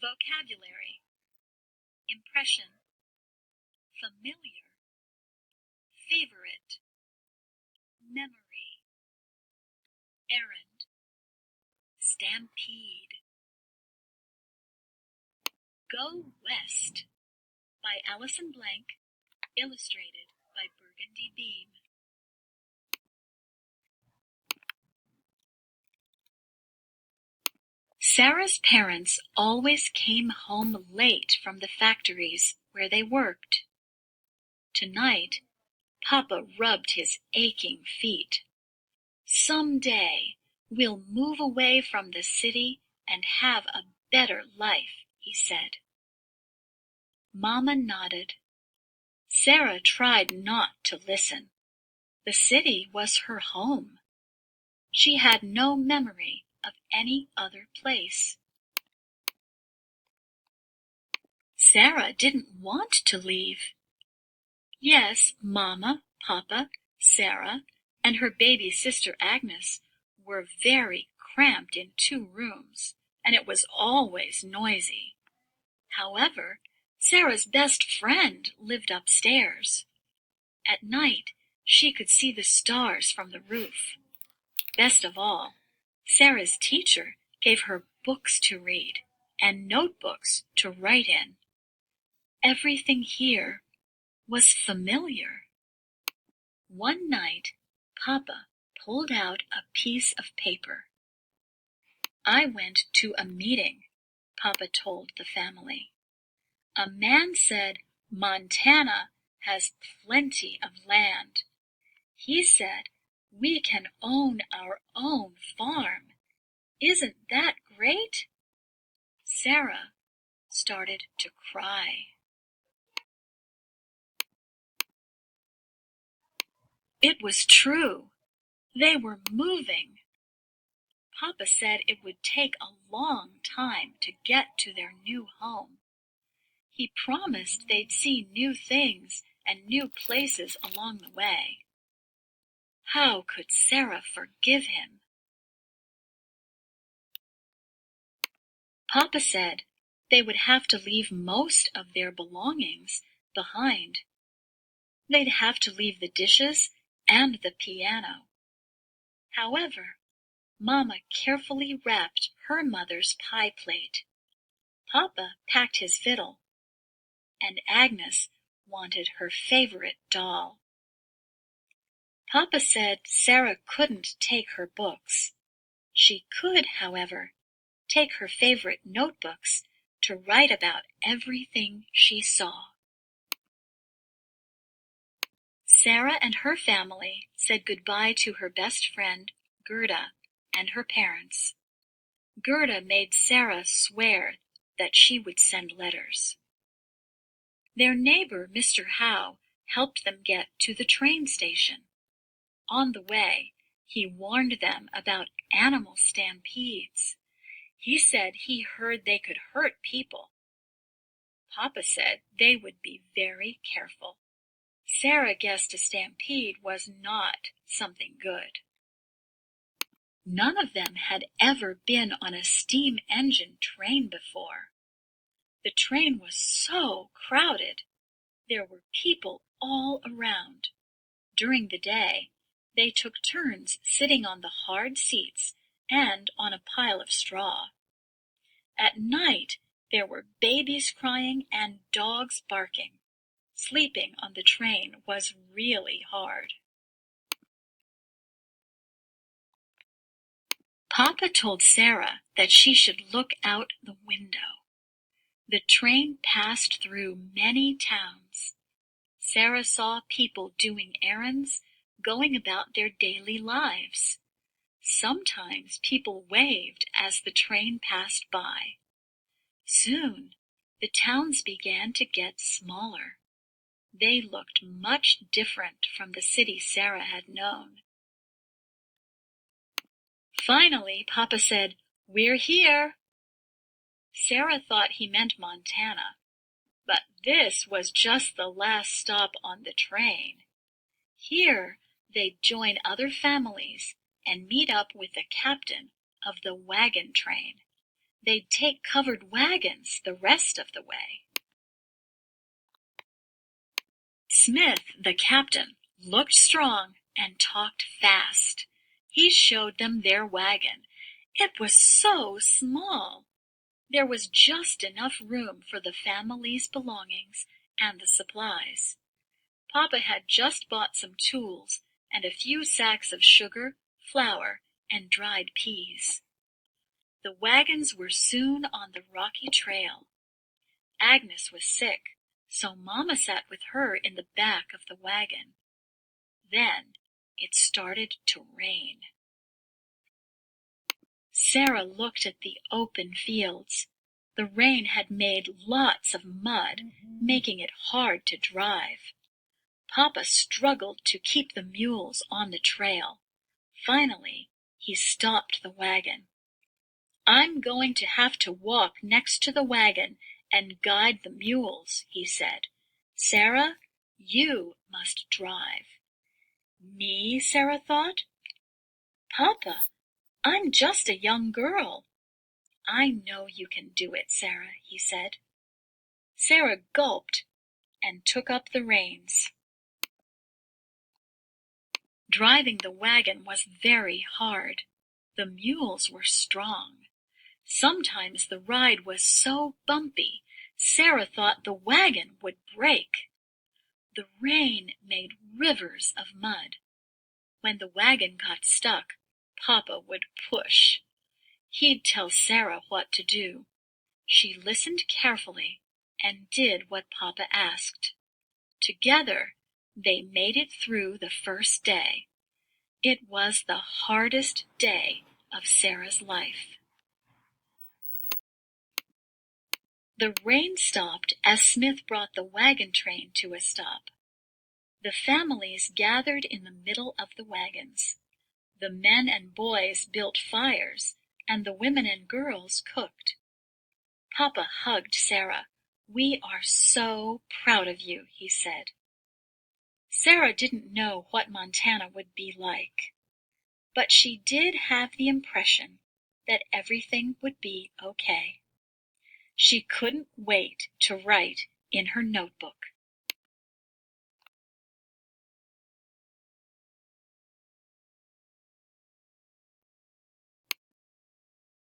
Vocabulary. Impression. Familiar. Favorite. Memory. Errand. Stampede. Go West by Alison Blank, illustrated by Burgundy Beam. Sarah's parents always came home late from the factories where they worked. Tonight, Papa rubbed his aching feet. "Someday we'll move away from the city and have a better life," he said. Mama nodded. Sarah tried not to listen. The city was her home. She had no memory of any other place. Sarah didn't want to leave. Yes, Mama, Papa, Sarah, and her baby sister Agnes were very cramped in 2 rooms, and it was always noisy. However, Sarah's best friend lived upstairs. At night, she could see the stars from the roof. Best of all, Sarah's teacher gave her books to read and notebooks to write in. Everything here was familiar. One night, Papa pulled out a piece of paper. "I went to a meeting," Papa told the family. "A man said Montana has plenty of land. He said we can own our own farm. Isn't that great?" Sarah started to cry. It was true. They were moving. Papa said it would take a long time to get to their new home. He promised they'd see new things and new places along the way. How could Sarah forgive him? Papa said they would have to leave most of their belongings behind. They'd have to leave the dishes and the piano. However, Mama carefully wrapped her mother's pie plate. Papa packed his fiddle, and Agnes wanted her favorite doll. Papa said Sarah couldn't take her books. She could, however, take her favorite notebooks to write about everything she saw. Sarah and her family said goodbye to her best friend, Gerda, and her parents. Gerda made Sarah swear that she would send letters. Their neighbor, Mr. Howe, helped them get to the train station. On the way, he warned them about animal stampedes. He said he heard they could hurt people. Papa said they would be very careful. Sarah guessed a stampede was not something good. None of them had ever been on a steam engine train before. The train was so crowded. There were people all around. During the day, they took turns sitting on the hard seats and on a pile of straw. At night, there were babies crying and dogs barking. Sleeping on the train was really hard. Papa told Sarah that she should look out the window. The train passed through many towns. Sarah saw people doing errands, going about their daily lives. Sometimes people waved as the train passed by. Soon, the towns began to get smaller. They looked much different from the city Sarah had known. Finally, Papa said, "We're here." Sarah thought he meant Montana, but this was just the last stop on the train. Here, they'd join other families and meet up with the captain of the wagon train. they'd take covered wagons the rest of the way. Smith, the captain, looked strong and talked fast. He showed them their wagon. It was so small. There was just enough room for the family's belongings and the supplies. Papa had just bought some tools and a few sacks of sugar, flour, and dried peas. The wagons were soon on the rocky trail. Agnes was sick, so Mama sat with her in the back of the wagon. Then it started to rain. Sarah looked at the open fields. The rain had made lots of mud, making it hard to drive. Papa struggled to keep the mules on the trail. Finally, he stopped the wagon. "I'm going to have to walk next to the wagon and guide the mules," he said. "Sarah, you must drive." "Me?" Sarah thought. "Papa, I'm just a young girl." "I know you can do it, Sarah," he said. Sarah gulped and took up the reins. Driving the wagon was very hard. The mules were strong. Sometimes the ride was so bumpy, Sarah thought the wagon would break. The rain made rivers of mud. When the wagon got stuck, Papa would push. He'd tell Sarah what to do. She listened carefully and did what Papa asked. Together, they made it through the first day. It was the hardest day of Sarah's life. The rain stopped as Smith brought the wagon train to a stop. The families gathered in the middle of the wagons. The men and boys built fires, and the women and girls cooked. Papa hugged Sarah. "We are so proud of you," he said. Sarah didn't know what Montana would be like, but she did have the impression that everything would be okay. She couldn't wait to write in her notebook.